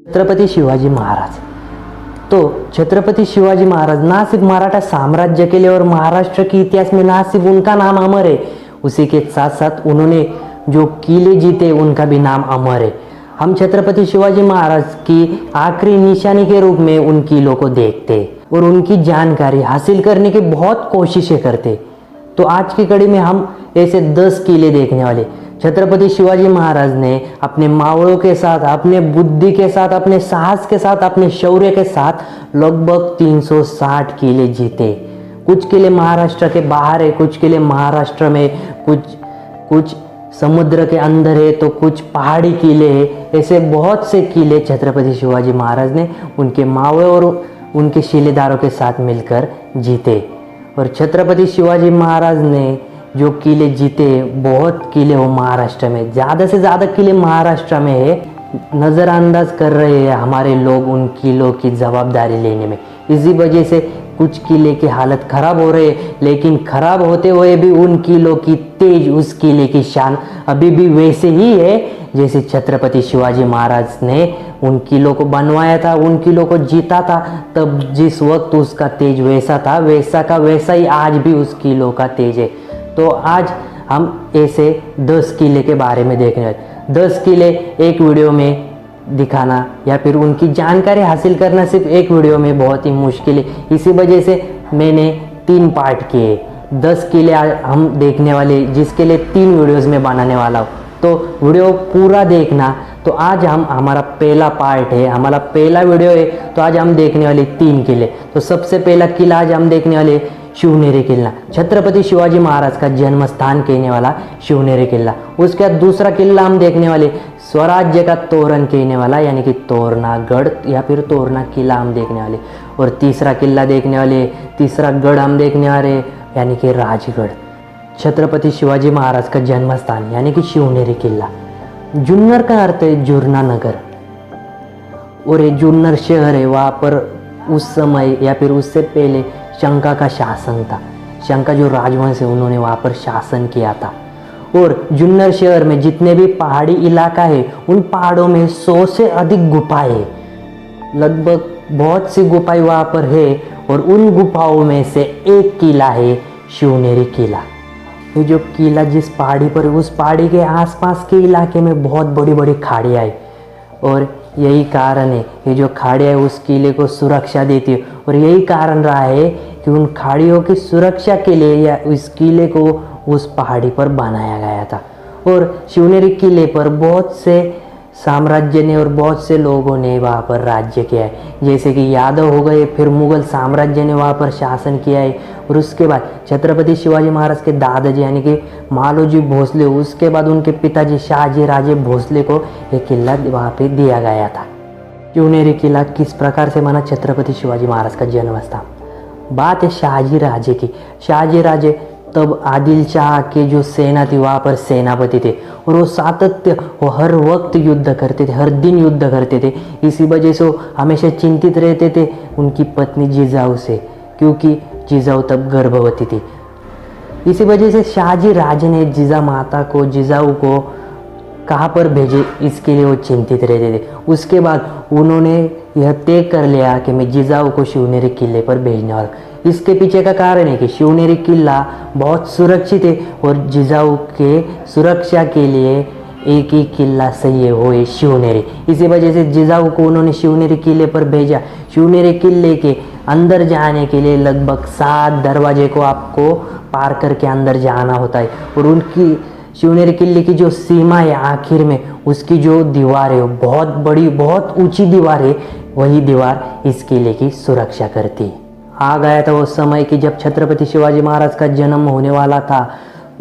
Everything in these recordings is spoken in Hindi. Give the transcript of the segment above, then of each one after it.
छत्रपति शिवाजी महाराज। तो छत्रपति शिवाजी महाराज ना सिर्फ मराठा साम्राज्य के लिए और महाराष्ट्र के इतिहास में ना सिर्फ उनका नाम अमर है, उसी के साथ साथ उन्होंने जो किले जीते उनका भी नाम अमर है। हम छत्रपति शिवाजी महाराज की आखिरी निशानी के रूप में उन किलों को देखते और उनकी जानकारी हासिल करने की बहुत कोशिशें करते। तो आज की कड़ी में हम ऐसे 10 किले देखने वाले। छत्रपति शिवाजी महाराज ने अपने मावड़ों के साथ, अपने बुद्धि के साथ, अपने साहस के साथ, अपने शौर्य के साथ लगभग 360 किले जीते। कुछ किले महाराष्ट्र के बाहर है, कुछ किले महाराष्ट्र में, कुछ समुद्र के अंदर है, तो कुछ पहाड़ी किले हैं। ऐसे बहुत से किले छत्रपति शिवाजी महाराज ने उनके मावड़ों और उनके शिलेदारों के साथ मिलकर जीते। और छत्रपति शिवाजी महाराज ने जो किले जीते, बहुत किले हो महाराष्ट्र में, ज़्यादा से ज़्यादा किले महाराष्ट्र में है। नज़रअंदाज कर रहे हैं हमारे लोग उन किलों की जवाबदारी लेने में। इसी वजह से कुछ किले की हालत खराब हो रही है, लेकिन खराब होते हुए भी उन किलों की तेज, उस किले की शान अभी भी वैसे ही है जैसे छत्रपति शिवाजी महाराज ने उन किलों को बनवाया था, उन किलों को जीता था। तब जिस वक्त उसका तेज वैसा था, वैसा का वैसा ही आज भी उस किलों का तेज है। तो आज हम ऐसे 10 किले के बारे में देखने वाले। 10 किले एक वीडियो में दिखाना या फिर उनकी जानकारी हासिल करना सिर्फ एक वीडियो में बहुत ही मुश्किल है। इसी वजह से मैंने 3 पार्ट किए। 10 किले हम देखने वाले, जिसके लिए 3 वीडियोस में बनाने वाला हूँ। तो वीडियो पूरा देखना। तो आज हमारा पहला पार्ट है, हमारा पहला वीडियो है। तो आज हम देखने वाले 3 किले। तो सबसे पहला किला आज हम देखने वाले शिवनेरी किला, छत्रपति शिवाजी महाराज का जन्म स्थान कहने वाला शिवनेरी किला। उसके बाद दूसरा किला हम देखने वाले स्वराज्य का तोरण कहने वाला, यानी कि तोरनागढ़ या फिर तोरणा किला हम देखने वाले। और तीसरा किला देखने वाले, तीसरा गढ़ हम देखने वाले, यानी कि राजगढ़, छत्रपति शिवाजी महाराज का जन्म स्थान यानी कि शिवनेरी किला। जुन्नर का अर्थ है जुर्ना नगर, और ये जुन्नर शहर है। वहाँ पर उस समय या फिर उससे पहले शंका का शासन था। शंका जो राजवंश है, उन्होंने वहाँ पर शासन किया था। और जुन्नर शहर में जितने भी पहाड़ी इलाका है, उन पहाड़ों में 100 से अधिक गुफाएं है। लगभग बहुत सी गुफाएं वहाँ पर है। और उन गुफाओं में से एक किला है शिवनेरी किला। ये जो किला जिस पहाड़ी पर, उस पहाड़ी के आसपास के इलाके में बहुत बड़ी बड़ी खाड़ियाँ है। और यही कारण है, ये जो खाड़ियाँ है उस किले को सुरक्षा देती है। और यही कारण रहा है कि उन खाड़ियों की सुरक्षा के लिए या उस किले को उस पहाड़ी पर बनाया गया था। और शिवनेरी किले पर बहुत से साम्राज्य ने और बहुत से लोगों ने वहाँ पर राज्य किया है। जैसे कि यादव हो गए, फिर मुगल साम्राज्य ने वहाँ पर शासन किया है। और उसके बाद छत्रपति शिवाजी महाराज के दादाजी यानी कि मालोजी भोसले, उसके बाद उनके पिताजी शाहजी राजे भोसले को यह किला वहाँ पे दिया गया था। शिवनेरी किला किस प्रकार से बना? छत्रपति शिवाजी महाराज का जन्म स्थान। बात है शाहजी राजे की। शाहजी राजे तब आदिल शाह के जो सेना थी वहाँ पर सेनापति थे। और वो सातत्य, वो हर वक्त युद्ध करते थे, हर दिन युद्ध करते थे। इसी वजह से वो हमेशा चिंतित रहते थे उनकी पत्नी जिजाऊ से, क्योंकि जिजाऊ तब गर्भवती थी। इसी वजह से शाहजी राजे ने जिजाऊ को कहाँ पर भेजे, इसके लिए वो चिंतित रहते थे। उसके बाद उन्होंने यह तय कर लिया कि मैं जिजाऊ को शिवनेरी किले पर भेजने वाला। इसके पीछे का कारण है कि शिवनेरी किला बहुत सुरक्षित है और जिजाऊ के सुरक्षा के लिए एक ही किला सही है, वो है शिवनेरी। इसी वजह से जिजाऊ को उन्होंने शिवनेरी किले पर भेजा। शिवनेरी किले के अंदर जाने के लिए लगभग 7 दरवाजे को आपको पार करके अंदर जाना होता है। और उनकी शिवनेरी किले की जो सीमा है, आखिर में उसकी जो दीवार है, वो बहुत बड़ी, बहुत ऊंची दीवार है। वही दीवार इस किले की सुरक्षा करती है। आ गया था वो समय कि जब छत्रपति शिवाजी महाराज का जन्म होने वाला था।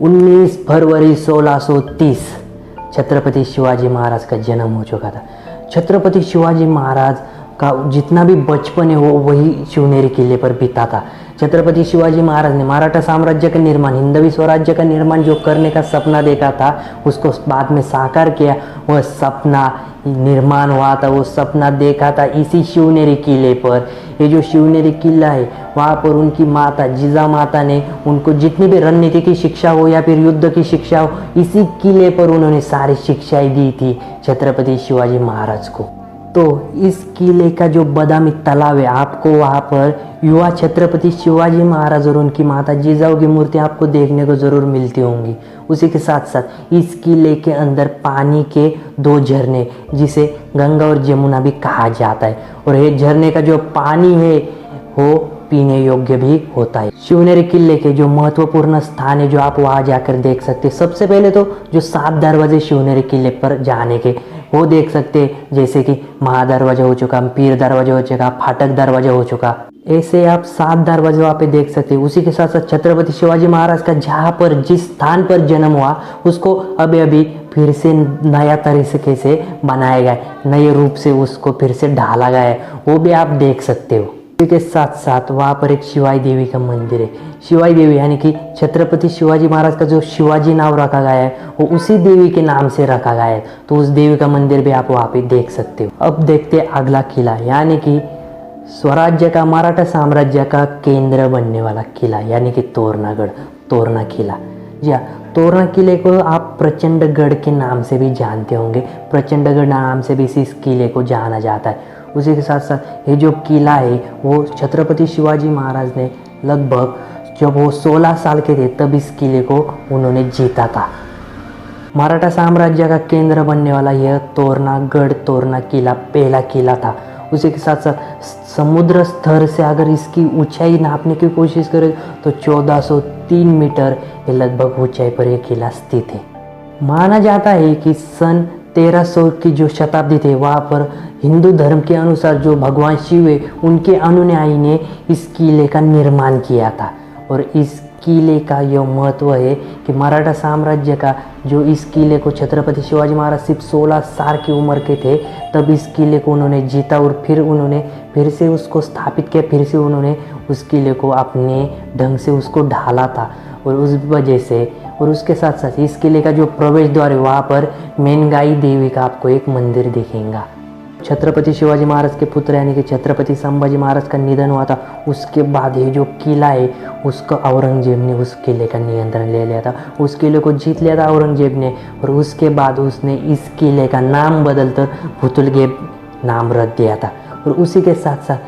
19 फरवरी 1630 छत्रपति शिवाजी महाराज का जन्म हो चुका था। छत्रपति शिवाजी महाराज का जितना भी बचपन है वो वही शिवनेरी किले पर बीता था। छत्रपति शिवाजी महाराज ने मराठा साम्राज्य का निर्माण, हिंदवी स्वराज्य का निर्माण जो करने का सपना देखा था, उसको बाद में साकार किया। वह सपना निर्माण हुआ था, वो सपना देखा था इसी शिवनेरी किले पर। ये जो शिवनेरी किला है, वहाँ पर उनकी माता जिजा माता ने उनको जितनी भी रणनीति की शिक्षा हो या फिर युद्ध की शिक्षा हो, इसी किले पर उन्होंने सारी शिक्षाएं दी थी छत्रपति शिवाजी महाराज को। तो इस किले का जो बादामी तालाब है, आपको वहाँ पर युवा छत्रपति शिवाजी महाराज और उनकी माता जिजाऊ की मूर्ति आपको देखने को ज़रूर मिलती होंगी। उसी के साथ साथ इस किले के अंदर पानी के 2 झरने, जिसे गंगा और जमुना भी कहा जाता है, और ये झरने का जो पानी है वो पीने योग्य भी होता है। शिवनेरी किले के जो महत्वपूर्ण स्थान है जो आप वहाँ जाकर देख सकते हैं, सबसे पहले तो जो 7 दरवाजे शिवनेरी किले पर जाने के वो देख सकते हैं, जैसे कि महादरवाजा हो चुका, पीर दरवाजा हो चुका, फाटक दरवाजा हो चुका, ऐसे आप 7 दरवाजे वहाँ पे देख सकते हैं। उसी के साथ साथ छत्रपति शिवाजी महाराज का जहाँ पर जिस स्थान पर जन्म हुआ उसको अभी फिर से नया तरीके से बनाया गया है, नए रूप से उसको फिर से ढाला गया है, वो भी आप देख सकते हो। के साथ साथ वहाँ पर एक शिवाई देवी का मंदिर है। शिवाई देवी यानी कि छत्रपति शिवाजी महाराज का जो शिवाजी नाम रखा गया है वो उसी देवी के नाम से रखा गया है, तो उस देवी का मंदिर भी आप वहाँ पे देख सकते हो। अब देखते हैं अगला किला, यानी कि स्वराज्य का, मराठा साम्राज्य का केंद्र बनने वाला किला, यानी कि तोरनागढ़, तोरना किला। जी हाँ, तोरना किले को आप प्रचंडगढ़ के नाम से भी जानते होंगे, प्रचंडगढ़ नाम से भी इस किले को जाना जाता है। उसी के साथ साथ ये जो किला है वो छत्रपति शिवाजी महाराज ने लगभग जब वो 16 साल के थे तब इस किले को उन्होंने जीता था। मराठा साम्राज्य का केंद्र बनने वाला यह तोरनागढ़ तोरना किला पहला किला था। उसी के साथ साथ समुद्र स्तर से अगर इसकी ऊंचाई नापने की कोशिश करें तो 1403 मीटर ये लगभग ऊंचाई पर यह किला स्थित है। माना जाता है कि सन 1300 की जो शताब्दी थे वहाँ पर हिंदू धर्म के अनुसार जो भगवान शिव है उनके अनुयायी ने इस किले का निर्माण किया था। और इस किले का यह महत्व है कि मराठा साम्राज्य का जो इस किले को छत्रपति शिवाजी महाराज सिर्फ 16 साल की उम्र के थे तब इस किले को उन्होंने जीता और फिर उन्होंने फिर से उसको स्थापित किया, फिर से उन्होंने उस किले को अपने ढंग से उसको ढाला था। और उस वजह से और उसके साथ साथ इस किले का जो प्रवेश द्वार है वहाँ पर मेनगाई देवी का आपको एक मंदिर दिखेगा। छत्रपति शिवाजी महाराज के पुत्र यानी कि छत्रपति संभाजी महाराज का निधन हुआ था, उसके बाद ये जो किला है उसको औरंगजेब ने उस किले का नियंत्रण ले लिया था, उस किले को जीत लिया था औरंगजेब ने। और उसके बाद उसने इस किले का नाम बदलकर भुतुलगेब नाम रख दिया था। और उसी के साथ साथ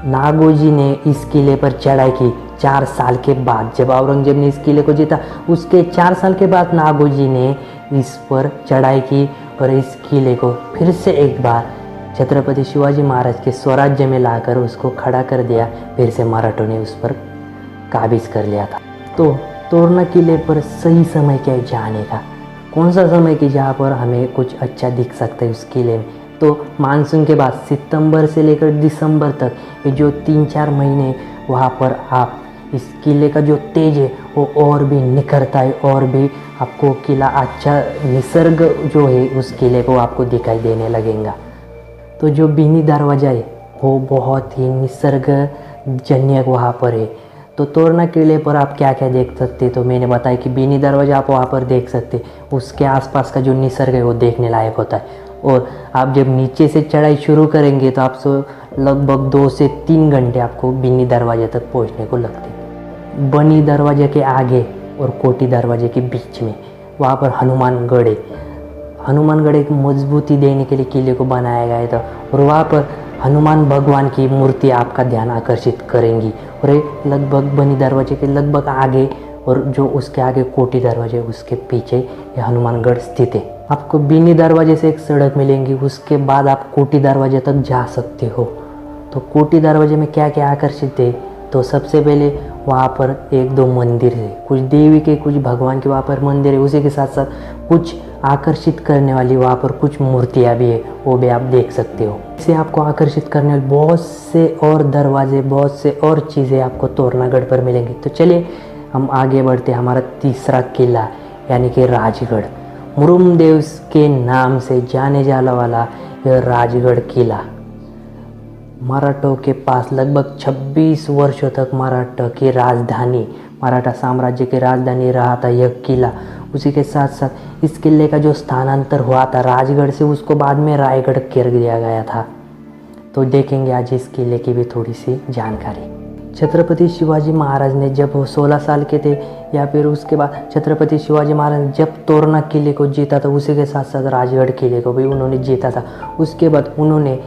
नागोजी ने इस किले पर चढ़ाई की 4 साल के बाद। जब औरंगजेब ने इस किले को जीता उसके 4 साल के बाद नागोजी ने इस पर चढ़ाई की और इस किले को फिर से एक बार छत्रपति शिवाजी महाराज के स्वराज्य में लाकर उसको खड़ा कर दिया। फिर से मराठों ने उस पर काबिज कर लिया था। तो तोरना किले पर सही समय क्या है जाने का, कौन सा समय कि जहाँ पर हमें कुछ अच्छा दिख सकता है उस किले में, तो मानसून के बाद सितंबर से लेकर दिसंबर तक ये जो 3-4 महीने वहाँ पर आप इस किले का जो तेज है वो और भी निखरता है, और भी आपको किला अच्छा निसर्ग जो है उस किले को आपको दिखाई देने लगेगा। तो जो बीनी दरवाजा है वो बहुत ही निसर्ग जन्य वहाँ पर है। तो तोरना किले पर आप क्या क्या देख सकते, तो मैंने बताया कि बीनी दरवाजा आप वहाँ पर देख सकते, उसके आसपास का जो निसर्ग है वो देखने लायक होता है। और आप जब नीचे से चढ़ाई शुरू करेंगे तो आप लगभग 2 से 3 घंटे आपको बीनी दरवाजे तक पहुँचने को लगते हैं। बनी दरवाजे के आगे और कोटी दरवाजे के बीच में वहाँ पर हनुमानगढ़ है। हनुमानगढ़ एक मजबूती देने के लिए किले को बनाया गया था, और वहाँ पर हनुमान भगवान की मूर्ति आपका ध्यान आकर्षित करेंगी। और ये लगभग बनी दरवाजे के लगभग आगे, और जो उसके आगे कोटी दरवाजे उसके पीछे ये हनुमानगढ़ स्थित है। आपको बीनी दरवाजे से एक सड़क मिलेंगी, उसके बाद आप कोटी दरवाजे तक जा सकते हो। तो कोटी दरवाजे में क्या क्या आकर्षित है, तो सबसे पहले वहाँ पर 1-2 मंदिर है, कुछ देवी के कुछ भगवान के वहाँ पर मंदिर है। उसी के साथ साथ कुछ आकर्षित करने वाली वहाँ पर कुछ मूर्तियाँ भी है, वो भी आप देख सकते हो। इससे आपको आकर्षित करने वाले बहुत से और दरवाजे, बहुत से और चीज़ें आपको तोरनागढ़ पर मिलेंगी। तो चलिए हम आगे बढ़ते हैं। हमारा तीसरा किला यानी कि राजगढ़, मुरुमदेव के नाम से जाने जाने वाला यह राजगढ़ किला मराठों के पास लगभग 26 वर्षों तक मराठा साम्राज्य की राजधानी रहा था यह किला। उसी के साथ साथ इस किले का जो स्थानांतर हुआ था राजगढ़ से, उसको बाद में रायगढ़ कर दिया गया था। तो देखेंगे आज इस किले की भी थोड़ी सी जानकारी। छत्रपति शिवाजी महाराज ने जब वो 16 साल के थे या फिर उसके बाद छत्रपति शिवाजी महाराज ने जब तोरना किले को जीता था उसी के साथ साथ राजगढ़ किले को भी उन्होंने जीता था। उसके बाद उन्होंने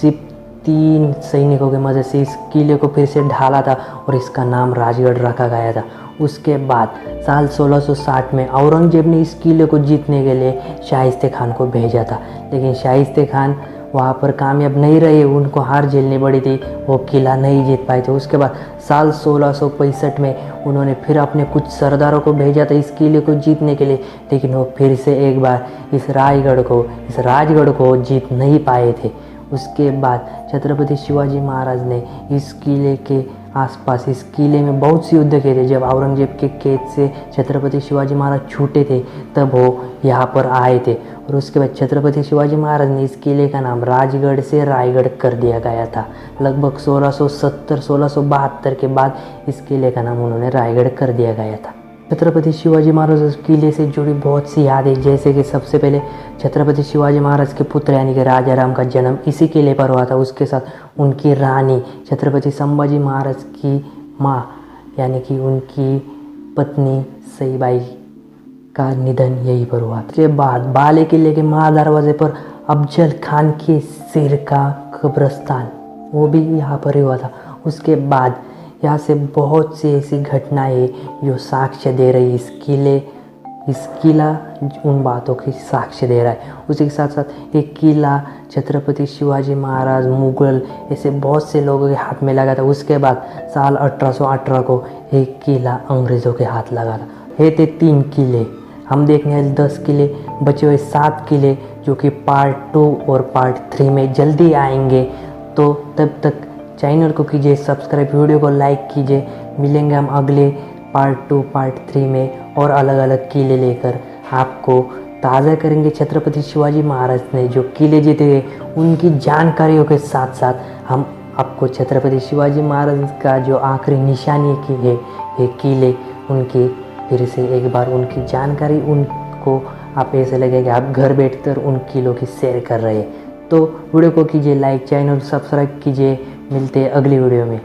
सिर्फ 3 सैनिकों की मदद से इस किले को फिर से ढाला था और इसका नाम राजगढ़ रखा गया था। उसके बाद साल 1660 में औरंगजेब ने इस किले को जीतने के लिए शाइस्ते खान को भेजा था, लेकिन शाइस्ते खान वहाँ पर कामयाब नहीं रहे, उनको हार झेलनी पड़ी थी, वो किला नहीं जीत पाए थे। उसके बाद साल 1665 में उन्होंने फिर अपने कुछ सरदारों को भेजा था इस किले को जीतने के लिए, लेकिन वो फिर से एक बार इस राजगढ़ को जीत नहीं पाए थे। उसके बाद छत्रपति शिवाजी महाराज ने इस किले के आसपास इस किले में बहुत से युद्ध किए थे। जब औरंगजेब के कैद से छत्रपति शिवाजी महाराज छूटे थे तब वो यहाँ पर आए थे और उसके बाद छत्रपति शिवाजी महाराज ने इस किले का नाम राजगढ़ से रायगढ़ कर दिया गया था। लगभग 1670-1672 के बाद इस किले का नाम उन्होंने रायगढ़ कर दिया गया था। छत्रपति शिवाजी महाराज उस किले से जुड़ी बहुत सी यादें, जैसे कि सबसे पहले छत्रपति शिवाजी महाराज के पुत्र यानी कि राजा राम का जन्म इसी किले पर हुआ था। उसके साथ उनकी रानी छत्रपति संभाजी महाराज की माँ यानी कि उनकी पत्नी सईबाई का निधन यहीं पर हुआ। उसके बाद बाले किले के महादरवाजे पर अफजल खान के सिर का कब्रिस्तान वो भी यहाँ पर ही हुआ था। उसके बाद यहाँ से बहुत सी ऐसी घटनाएं जो साक्ष्य दे रही इस किला उन बातों की साक्ष्य दे रहा है। उसी के साथ साथ एक किला छत्रपति शिवाजी महाराज, मुगल, ऐसे बहुत से लोगों के हाथ में लगा था। उसके बाद साल 1818 को एक किला अंग्रेज़ों के हाथ लगा था। ये थे 3 किले। हम देखने वाले 10 किले, बचे हुए 7 किले जो कि पार्ट 2 और पार्ट 3 में जल्दी आएंगे। तो तब तक चैनल को कीजिए सब्सक्राइब, वीडियो को लाइक कीजिए। मिलेंगे हम अगले पार्ट 2 पार्ट 3 में और अलग अलग किले लेकर आपको ताज़ा करेंगे। छत्रपति शिवाजी महाराज ने जो किले जीते उनकी जानकारियों के साथ साथ हम आपको छत्रपति शिवाजी महाराज का जो आखिरी निशानी की है ये किले, उनकी फिर से एक बार उनकी जानकारी, उनको आप ऐसे लगे कि आप घर बैठकर उन किलों की सैर कर रहे हैं। तो वीडियो को कीजिए लाइक, चैनल सब्सक्राइब कीजिए। मिलते हैं अगली वीडियो में।